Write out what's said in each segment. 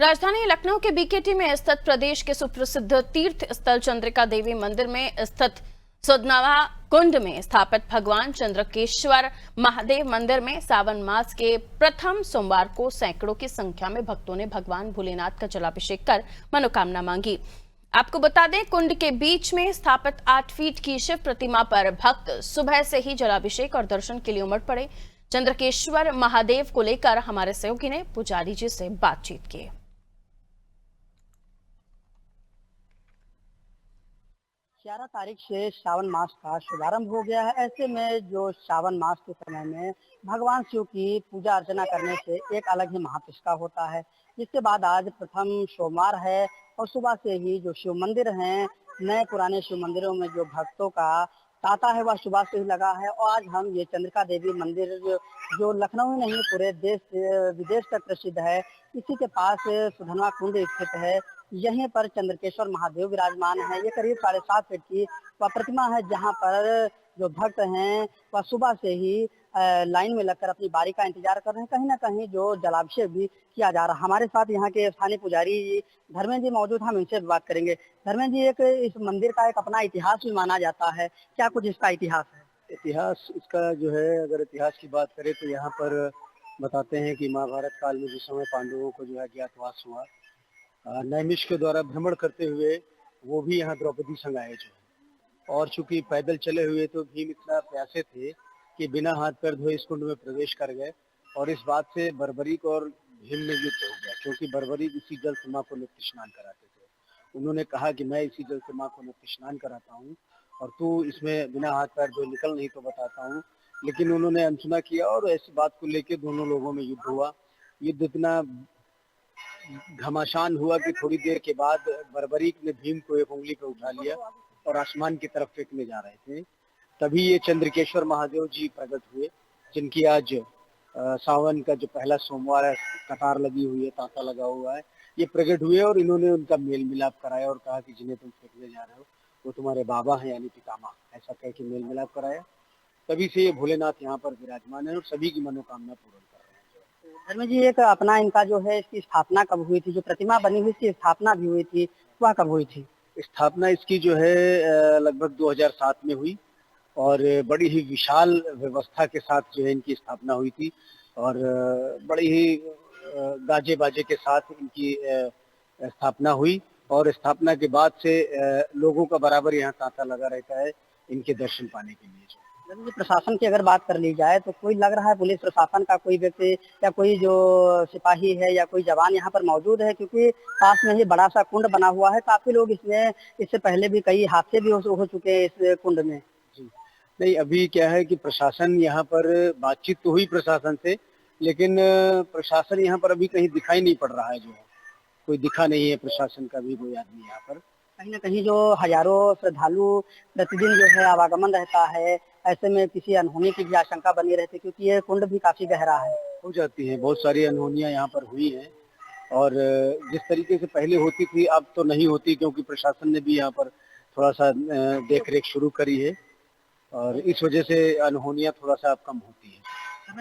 राजधानी लखनऊ के बीकेटी में स्थित प्रदेश के सुप्रसिद्ध तीर्थ स्थल चंद्रिका देवी मंदिर में स्थित सुदनवा कुंड में स्थापित भगवान चंद्रकेश्वर महादेव मंदिर में सावन मास के प्रथम सोमवार को सैकड़ों की संख्या में भक्तों ने भगवान भोलेनाथ का जलाभिषेक कर मनोकामना मांगी। आपको बता दें, कुंड के बीच में स्थापित 8 फीट की शिव प्रतिमा पर भक्त सुबह से ही जलाभिषेक और दर्शन के लिए उमड़ पड़े। चंद्रकेश्वर महादेव को लेकर हमारे सहयोगी ने पुजारी जी से बातचीत की। 11 तारीख से सावन मास का शुभारंभ हो गया है। ऐसे में जो सावन मास के समय में भगवान शिव की पूजा अर्चना करने से एक अलग ही महात्म होता है। जिसके बाद आज प्रथम सोमवार है और सुबह से ही जो शिव मंदिर हैं, नए पुराने शिव मंदिरों में जो भक्तों का तांता है वह सुबह से ही लगा है। और आज हम ये चंद्रिका देवी मंदिर जो लखनऊ ही नहीं पूरे देश विदेश तक प्रसिद्ध है, इसी के पास सुधनवा कुंड स्थित है। यहीं पर चंद्रकेश्वर महादेव विराजमान है। ये करीब 7.5 फीट की वह प्रतिमा है, जहां पर जो भक्त हैं वह सुबह से ही लाइन में लगकर अपनी बारी का इंतजार कर रहे हैं। कहीं ना कहीं जो जलाभिषेक भी किया जा रहा है। हमारे साथ यहाँ के स्थानीय पुजारी धर्मेंद्र जी मौजूद, हम इनसे बात करेंगे। धर्मेंद्र जी, एक इस मंदिर का एक अपना इतिहास भी माना जाता है, क्या कुछ इसका इतिहास है? इतिहास इसका जो है, अगर इतिहास की बात करें तो यहाँ पर बताते हैं कि महाभारत काल में जिस समय पांडवों को जो है अज्ञातवास हुआ, नैमिष के द्वारा भ्रमण करते हुए वो भी यहाँ द्रौपदी संग आए जो है। और चूंकि पैदल चले हुए तो भीम इतना प्यासे थे कि बिना हाथ पैर धोए इस कुंड में प्रवेश कर गए। और इस बात से बर्बरीक और भीम में युद्ध हो गया, क्योंकि बर्बरीक इसी जल से माँ को नित्य स्नान कराते थे। उन्होंने कहा कि मैं इसी जल से माँ को नित्य स्नान कराता हूँ और तू इसमें बिना हाथ पैर धोए निकल नहीं तो बताता हूँ। लेकिन उन्होंने अनसुना किया और ऐसी बात को लेकर दोनों लोगों में युद्ध हुआ। युद्ध इतना घमासान हुआ कि थोड़ी देर के बाद बर्बरीक ने भीम को एक उंगली पे उठा लिया और आसमान की तरफ फेंकने जा रहे थे। तभी ये चंद्रकेश्वर महादेव जी प्रकट हुए, जिनकी आज सावन का जो पहला सोमवार है, कतार लगी हुई है, तांता लगा हुआ है, ये प्रकट हुए और इन्होंने उनका मेल मिलाप कराया और कहा कि जिन्हें तुम फेंकने जा रहे हो वो तुम्हारे बाबा हैं, यानी पितामह, ऐसा कह के मेल मिलाप कराया। तभी से ये भोलेनाथ यहाँ पर विराजमान है और सभी की मनोकामना पूर्ण कर रहे हैं। धर्मेंद्र जी, एक अपना इनका जो है, इसकी स्थापना कब हुई थी? जो प्रतिमा बनी हुई थी, स्थापना भी हुई थी, वह कब हुई थी? स्थापना इसकी जो है लगभग 2007 में हुई और बड़ी ही विशाल व्यवस्था के साथ जो है इनकी स्थापना हुई थी और बड़ी ही गाजे बाजे के साथ इनकी स्थापना हुई। और स्थापना के बाद से लोगों का बराबर यहाँ तांता लगा रहता है इनके दर्शन पाने के लिए। प्रशासन की अगर बात कर ली जाए तो कोई लग रहा है पुलिस प्रशासन का कोई व्यक्ति या कोई जो सिपाही है या कोई जवान यहाँ पर मौजूद है? क्योंकि पास में ही बड़ा सा कुंड बना हुआ है, काफी लोग इसमें इससे पहले भी कई हादसे भी हो चुके हैं इस कुंड में। जी नहीं, अभी क्या है कि प्रशासन यहाँ पर बातचीत तो हुई प्रशासन से, लेकिन प्रशासन यहाँ पर अभी कहीं दिखाई नहीं पड़ रहा है। जो है कोई दिखा नहीं है प्रशासन का भी कोई आदमी यहाँ पर। कहीं ना कहीं जो हजारों श्रद्धालु प्रतिदिन जो है आवागमन रहता है, ऐसे में किसी अनहोनी की भी आशंका बनी रहती है, क्योंकि ये कुंड भी काफी गहरा है। हो जाती है, बहुत सारी अनहोनियां यहाँ पर हुई हैं और जिस तरीके से पहले होती थी अब तो नहीं होती, क्योंकि प्रशासन ने भी यहाँ पर थोड़ा सा देख रेख शुरू करी है और इस वजह से अनहोनियां थोड़ा सा अब कम होती है।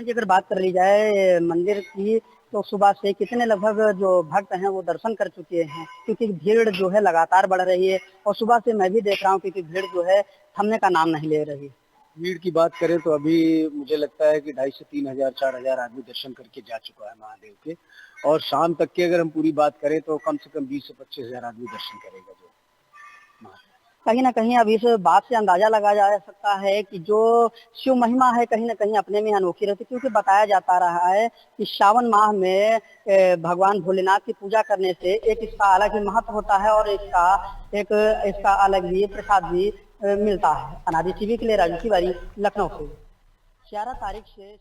अगर बात कर ली जाए मंदिर की, तो सुबह से कितने लगभग जो भक्त हैं वो दर्शन कर चुके हैं? क्योंकि भीड़ जो है लगातार बढ़ रही है और सुबह से मैं भी देख रहा हूँ क्योंकि भीड़ जो है थमने का नाम नहीं ले रही। भीड़ की बात करें तो अभी मुझे लगता है कि 2,500 से 3,000 4,000 आदमी दर्शन करके जा चुका है महादेव के। और शाम तक की अगर हम पूरी बात करें तो कम से कम 20 से 25,000 आदमी दर्शन करेगा। जो कहीं ना कहीं अब इस बात से अंदाजा लगाया जा सकता है कि जो शिव महिमा है कहीं ना कहीं अपने में अनोखी रहती है, क्योंकि बताया जाता रहा है कि श्रावण माह में भगवान भोलेनाथ की पूजा करने से एक इसका अलग ही महत्व होता है और इसका अलग ही प्रसाद भी मिलता है। अनादि टीवी के लिए राजू तिवारी, लखनऊ से। 11 तारीख से